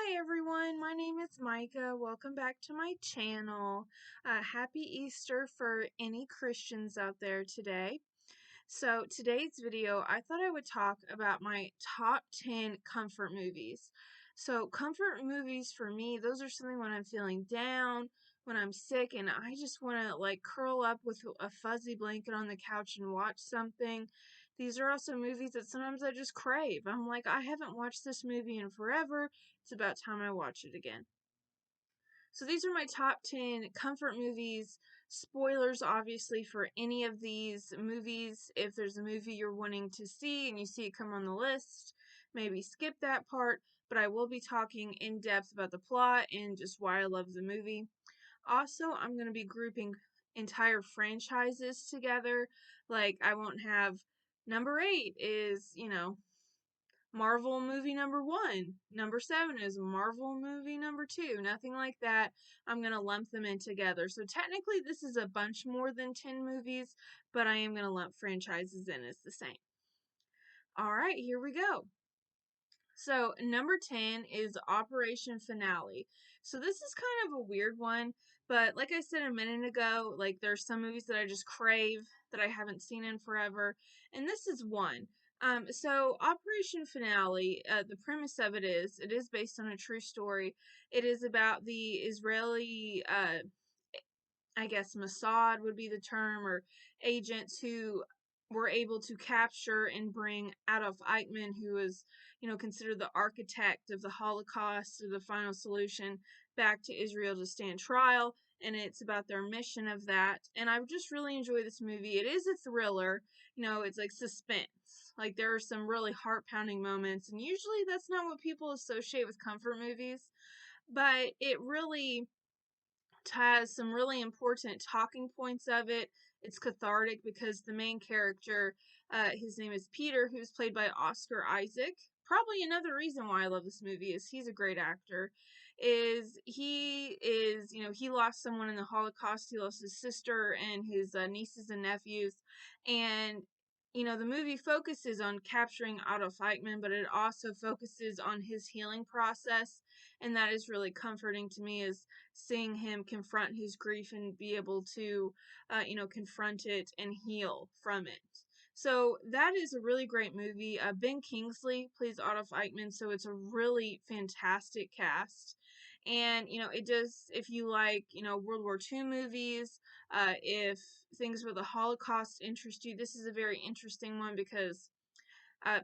Hi everyone, my name is Micah. Welcome back to my channel. Happy Easter for any Christians out there today. So today's video, I thought I would talk about my top 10 comfort movies. So comfort movies for me, those are something when I'm feeling down, when I'm sick, and I just want to like curl up with a fuzzy blanket on the couch and watch something. These are also movies that sometimes I just crave. I'm like, I haven't watched this movie in forever. It's about time I watch it again. So these are my top 10 comfort movies. Spoilers, obviously, for any of these movies. If there's a movie you're wanting to see and you see it come on the list, maybe skip that part. But I will be talking in depth about the plot and just why I love the movie. Also, I'm going to be grouping entire franchises together. Like, I won't have number 8 is, Marvel movie number 1. Number 7 is Marvel movie number 2. Nothing like that. I'm going to lump them in together. So technically this is a bunch more than 10 movies, but I am going to lump franchises in as the same. Alright, here we go. So number 10 is Operation Finale. So this is kind of a weird one, but like I said a minute ago, like there's some movies that I just crave that I haven't seen in forever, and this is one. So Operation Finale, the premise of it is based on a true story. It is about the Israeli, I guess Mossad would be the term, or agents who were able to capture and bring Adolf Eichmann, who was, considered the architect of the Holocaust, or the final solution, back to Israel to stand trial. And it's about their mission of that. And I just really enjoy this movie. It is a thriller, it's like suspense. Like there are some really heart-pounding moments, and usually that's not what people associate with comfort movies, but it really has some really important talking points of it. It's cathartic because the main character, his name is Peter, who's played by Oscar Isaac. Probably another reason why I love this movie is he's a great actor. He lost someone in the Holocaust. He lost his sister and his nieces and nephews, and the movie focuses on capturing Adolf Eichmann, but it also focuses on his healing process, and that is really comforting to me, is seeing him confront his grief and be able to, confront it and heal from it. So that is a really great movie. Ben Kingsley plays Adolf Eichmann, so it's a really fantastic cast. And, it just, if you like, World War II movies, if things with the Holocaust interest you, this is a very interesting one because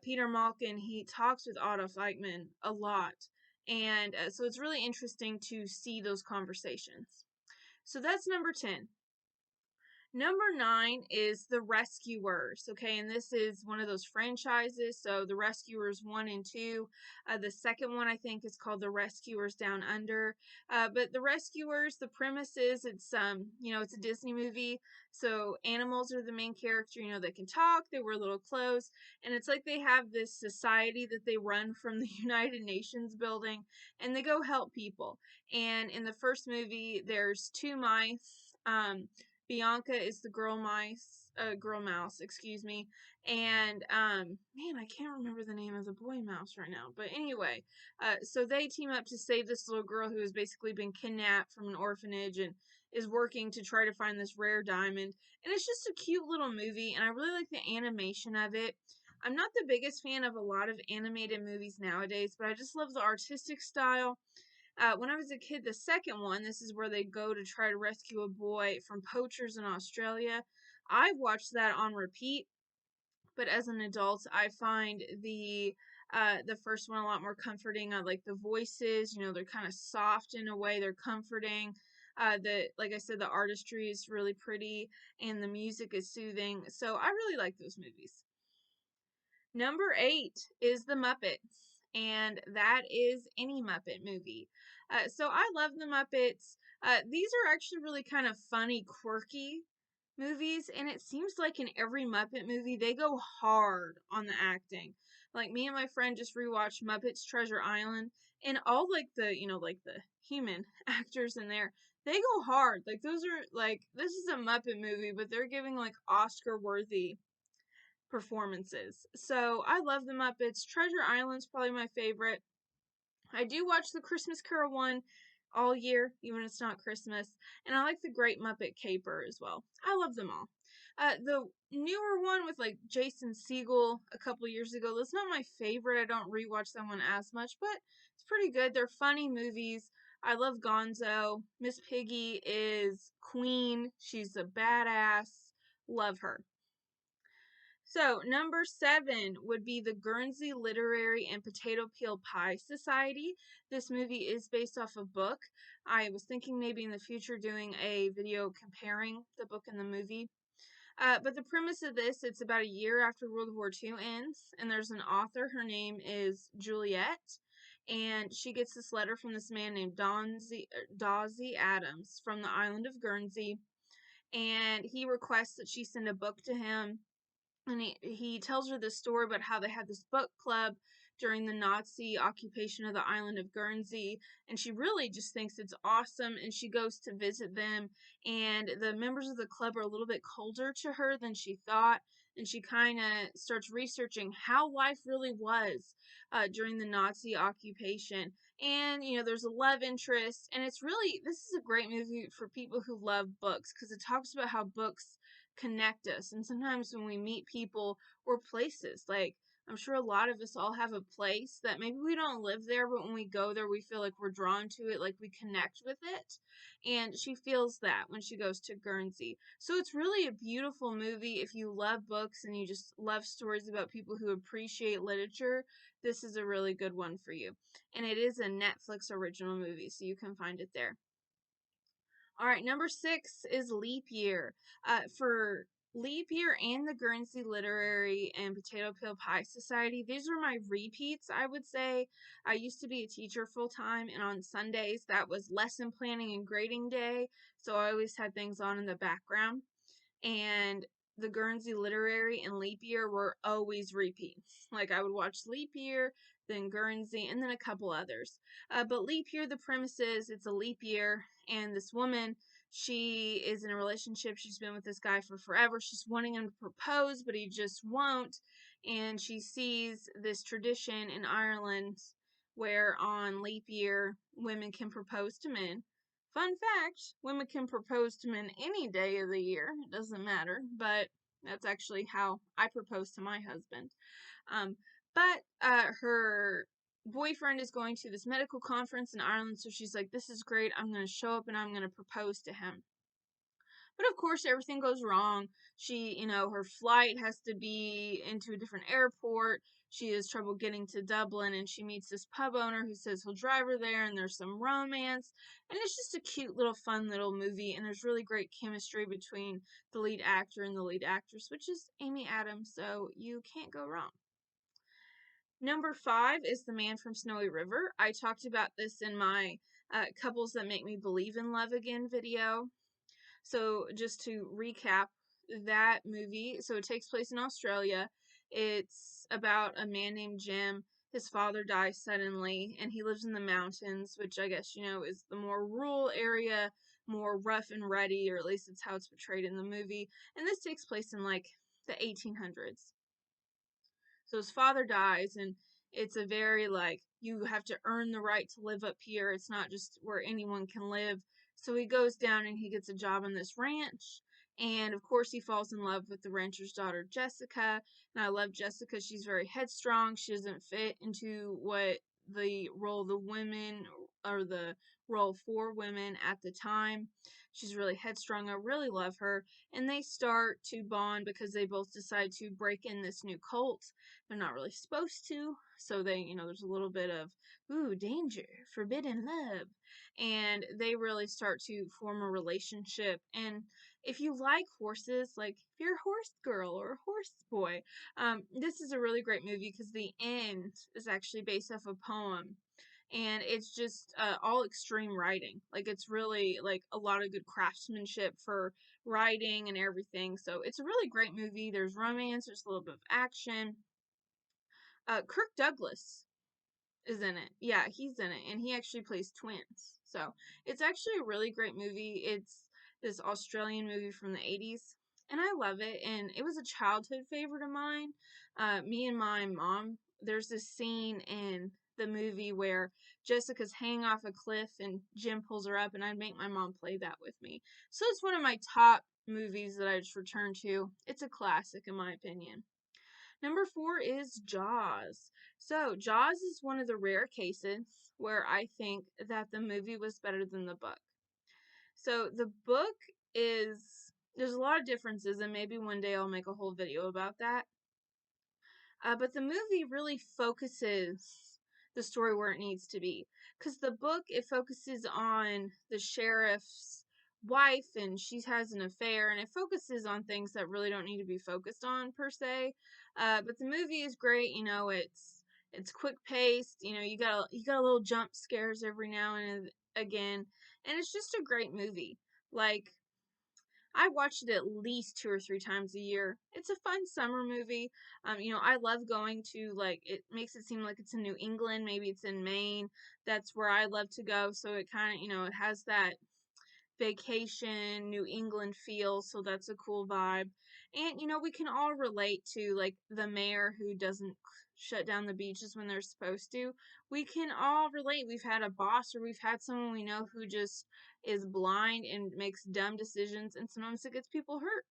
Peter Malkin, he talks with Adolf Eichmann a lot. And so it's really interesting to see those conversations. So that's number 10. Number 9 is The Rescuers, okay, and this is one of those franchises, so The Rescuers 1 and 2. The second one, I think, is called The Rescuers Down Under, but The Rescuers, the premise is it's a Disney movie, so animals are the main character, they can talk, they wear little clothes, and it's like they have this society that they run from the United Nations building, and they go help people. And in the first movie, there's two mice, Bianca is the girl mouse, excuse me. And, man, I can't remember the name of the boy mouse right now. But anyway, so they team up to save this little girl who has basically been kidnapped from an orphanage and is working to try to find this rare diamond. And it's just a cute little movie, and I really like the animation of it. I'm not the biggest fan of a lot of animated movies nowadays, but I just love the artistic style. When I was a kid, the second one, this is where they go to try to rescue a boy from poachers in Australia. I've watched that on repeat, but as an adult, I find the first one a lot more comforting. I like the voices, they're kind of soft in a way, they're comforting. Like I said, the artistry is really pretty and the music is soothing. So I really like those movies. Number 8 is The Muppets, and that is any Muppet movie. So I love The Muppets. These are actually really kind of funny, quirky movies, and it seems like in every Muppet movie, they go hard on the acting. Like me and my friend just rewatched Muppets Treasure Island, and all like the human actors in there, they go hard. Like those are like, this is a Muppet movie, but they're giving like Oscar worthy performances. So I love the Muppets. Treasure Island's probably my favorite. I do watch the Christmas Carol one all year, even if it's not Christmas. And I like the Great Muppet Caper as well. I love them all. The newer one with like Jason Segel a couple years ago, that's not my favorite. I don't rewatch that one as much, but it's pretty good. They're funny movies. I love Gonzo. Miss Piggy is queen. She's a badass. Love her. So, number 7 would be the Guernsey Literary and Potato Peel Pie Society. This movie is based off a book. I was thinking maybe in the future doing a video comparing the book and the movie. But the premise of this, it's about a year after World War II ends, and there's an author. Her name is Juliet, and she gets this letter from this man named Dawsey Adams from the island of Guernsey, and he requests that she send a book to him, and he tells her this story about how they had this book club during the Nazi occupation of the island of Guernsey, and she really just thinks it's awesome, and she goes to visit them, and the members of the club are a little bit colder to her than she thought, and she kind of starts researching how life really was during the Nazi occupation. And there's a love interest, and this is a great movie for people who love books, because it talks about how books connect us. And sometimes when we meet people or places, like I'm sure a lot of us all have a place that maybe we don't live there, but when we go there, we feel like we're drawn to it, like we connect with it. And she feels that when she goes to Guernsey. So it's really a beautiful movie. If you love books and you just love stories about people who appreciate literature, this is a really good one for you. And it is a Netflix original movie, so you can find it there. All right, number 6 is Leap Year. For Leap Year and the Guernsey Literary and Potato Peel Pie Society, these are my repeats, I would say. I used to be a teacher full time, and on Sundays, that was lesson planning and grading day, so I always had things on in the background. And the Guernsey Literary and Leap Year were always repeats. Like I would watch Leap Year, then Guernsey, and then a couple others. But Leap Year, the premise is it's a leap year, and this woman, she is in a relationship. She's been with this guy for forever. She's wanting him to propose, but he just won't. And she sees this tradition in Ireland where on leap year, women can propose to men. Fun fact, women can propose to men any day of the year. It doesn't matter, but that's actually how I proposed to my husband. Um, but her boyfriend is going to this medical conference in Ireland, so she's like, this is great. I'm going to show up and I'm going to propose to him. But of course, everything goes wrong. Her flight has to be into a different airport. She has trouble getting to Dublin, and she meets this pub owner who says he'll drive her there, and there's some romance. And it's just a cute little fun little movie, and there's really great chemistry between the lead actor and the lead actress, which is Amy Adams, so you can't go wrong. Number 5 is The Man from Snowy River. I talked about this in my Couples That Make Me Believe in Love Again video. So just to recap that movie, so it takes place in Australia. It's about a man named Jim. His father dies suddenly, and he lives in the mountains, which I guess, is the more rural area, more rough and ready, or at least it's how it's portrayed in the movie. And this takes place in like the 1800s. So his father dies, and it's a very like, you have to earn the right to live up here. It's not just where anyone can live. So he goes down and he gets a job on this ranch. And of course, he falls in love with the rancher's daughter, Jessica. And I love Jessica. She's very headstrong. She doesn't fit into what the role of the women or the role for women at the time. She's really headstrong. I really love her. And they start to bond because they both decide to break in this new cult. They're not really supposed to. So there's a little bit of, ooh, danger, forbidden love. And they really start to form a relationship. And if you like horses, like if you're a horse girl or a horse boy, this is a really great movie because the end is actually based off a poem. And it's just all extreme writing. Like it's really like a lot of good craftsmanship for writing and everything. So it's a really great movie. There's romance, there's a little bit of action. Kirk Douglas is in it. Yeah, he's in it, and he actually plays twins. So it's actually a really great movie. It's this Australian movie from the 80s, and I love it. And it was a childhood favorite of mine. Me and my mom, there's this scene in the movie where Jessica's hanging off a cliff and Jim pulls her up, and I'd make my mom play that with me. So it's one of my top movies that I just return to. It's a classic in my opinion. Number 4 is Jaws. So Jaws is one of the rare cases where I think that the movie was better than the book. So the book there's a lot of differences, and maybe one day I'll make a whole video about that. But the movie really focuses the story where it needs to be. Because the book, it focuses on the sheriff's wife, and she has an affair, and it focuses on things that really don't need to be focused on per se. But the movie is great. It's quick paced. You got a little jump scares every now and again, and it's just a great movie. Like, I watched it at least 2 or 3 times a year. It's a fun summer movie. I love going to, like, it makes it seem like it's in New England. Maybe it's in Maine. That's where I love to go. So it kind of, it has that vacation New England feel, so that's a cool vibe. And we can all relate to, like, the mayor who doesn't shut down the beaches when they're supposed to. We can all relate. We've had a boss, or we've had someone we know who just is blind and makes dumb decisions, and sometimes it gets people hurt.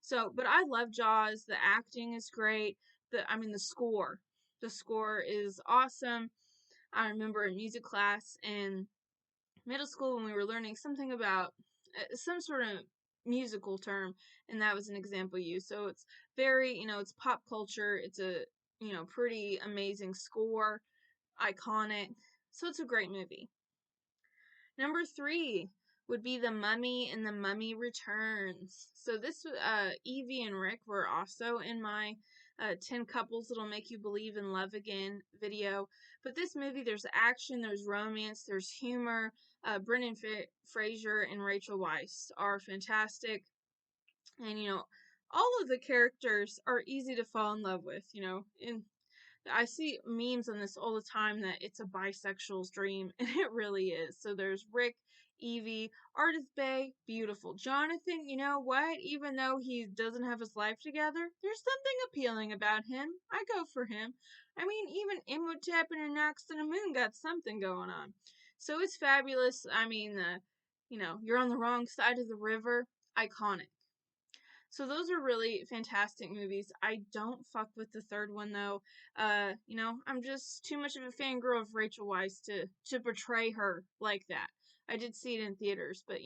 So, but I love Jaws. The acting is great. The score. The score is awesome. I remember in music class in middle school when we were learning something about some sort of musical term, and that was an example used. So it's very, it's pop culture. It's a, pretty amazing score, iconic. So it's a great movie. Number 3 would be The Mummy and The Mummy Returns. So this, Evie and Rick were also in my 10 couples that'll make you believe in love again video. But this movie, there's action, there's romance, there's humor. Brendan Fraser and Rachel Weisz are fantastic. And, all of the characters are easy to fall in love with, and I see memes on this all the time that it's a bisexual's dream, and it really is. So there's Rick, Evie, Ardith Bay, beautiful. Jonathan, you know what? Even though he doesn't have his life together, there's something appealing about him. I go for him. I mean, even Imhotep and Nox to the Moon got something going on. So it's fabulous. I mean, you're on the wrong side of the river. Iconic. So those are really fantastic movies. I don't fuck with the third one though. I'm just too much of a fangirl of Rachel Weisz to portray her like that. I did see it in theaters, but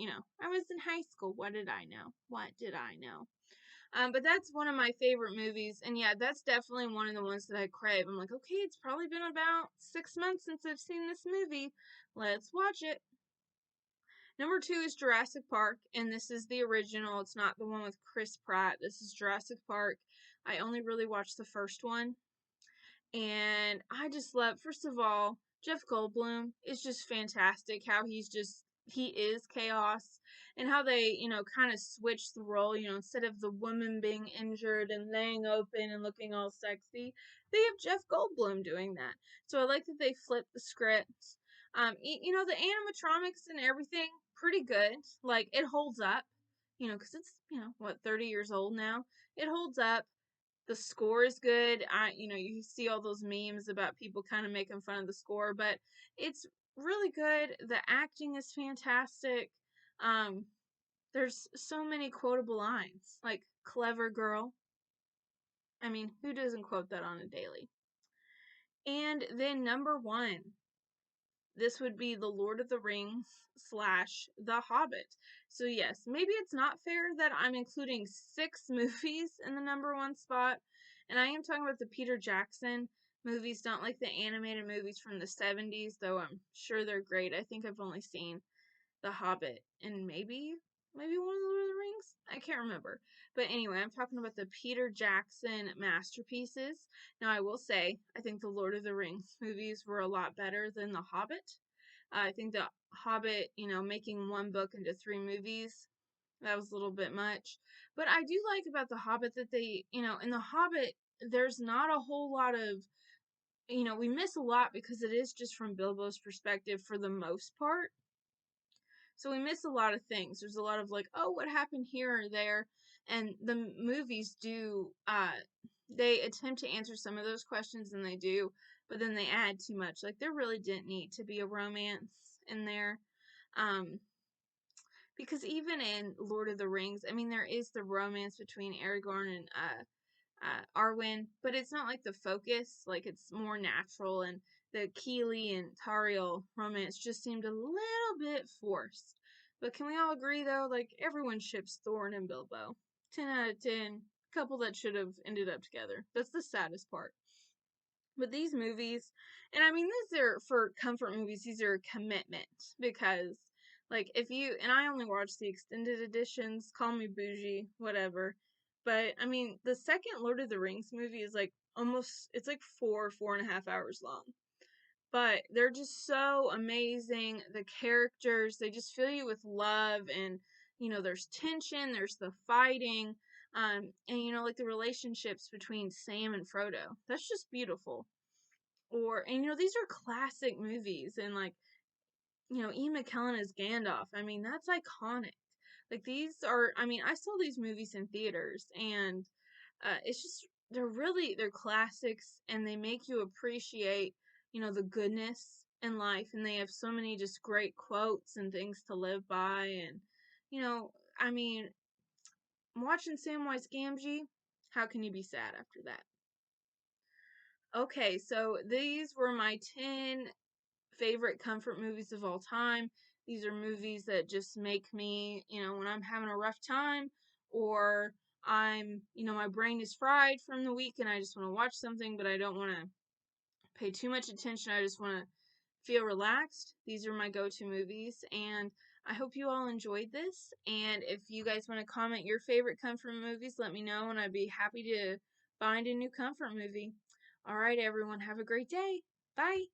I was in high school. What did I know? What did I know? But that's one of my favorite movies, and yeah, that's definitely one of the ones that I crave. I'm like, okay, it's probably been about 6 months since I've seen this movie. Let's watch it. Number 2 is Jurassic Park, and this is the original. It's not the one with Chris Pratt. This is Jurassic Park. I only really watched the first one, and I just love, first of all, Jeff Goldblum is just fantastic. How he is chaos, and how they, kind of switch the role. Instead of the woman being injured and laying open and looking all sexy, they have Jeff Goldblum doing that. So I like that they flipped the script. The animatronics and everything, pretty good. Like, it holds up, because it's, 30 years old now. It holds up. The score is good. You see all those memes about people kind of making fun of the score, but it's really good. The acting is fantastic. Um, there's so many quotable lines, like "clever girl." I mean, who doesn't quote that on a daily? And then number 1, this would be The Lord of the Rings / The Hobbit. So yes, maybe it's not fair that I'm including 6 movies in the number 1 spot, and I am talking about the Peter Jackson movies, not like the animated movies from the 70s, though I'm sure they're great. I think I've only seen The Hobbit and maybe one of the Lord of the Rings. I can't remember. But anyway, I'm talking about the Peter Jackson masterpieces. Now, I will say, I think the Lord of the Rings movies were a lot better than The Hobbit. I think The Hobbit, making one book into 3 movies, that was a little bit much. But I do like about The Hobbit that they, in The Hobbit, there's not a whole lot of, we miss a lot because it is just from Bilbo's perspective for the most part. So we miss a lot of things. There's a lot of like, oh, what happened here or there? And the movies do, they attempt to answer some of those questions, and they do. but then they add too much. Like, there really didn't need to be a romance in there. Um, because even in Lord of the Rings, I mean, there is the romance between Aragorn and Arwen, but it's not like the focus. Like, it's more natural, and the Keeley and Tariel romance just seemed a little bit forced. But can we all agree, though? Like, everyone ships Thorin and Bilbo. 10 out of 10. Couple that should have ended up together. That's the saddest part. But these movies, and I mean, these are for comfort movies, these are a commitment because, like, if you, and I only watch the extended editions, call me bougie, whatever. But I mean, the second Lord of the Rings movie is like almost, it's like 4.5 hours long. But they're just so amazing. The characters, they just fill you with love, and, there's tension, there's the fighting, and, like the relationships between Sam and Frodo. That's just beautiful. And these are classic movies, and like, Ian McKellen as Gandalf. I mean, that's iconic. Like, these are, I mean, I saw these movies in theaters, and it's just, they're classics, and they make you appreciate, the goodness in life, and they have so many just great quotes and things to live by, and, I mean, watching Samwise Gamgee, how can you be sad after that? Okay, so these were my 10 favorite comfort movies of all time. These are movies that just make me, when I'm having a rough time, or my brain is fried from the week and I just want to watch something, but I don't want to pay too much attention. I just want to feel relaxed. These are my go-to movies, and I hope you all enjoyed this. And if you guys want to comment your favorite comfort movies, let me know, and I'd be happy to find a new comfort movie. All right, everyone, have a great day. Bye.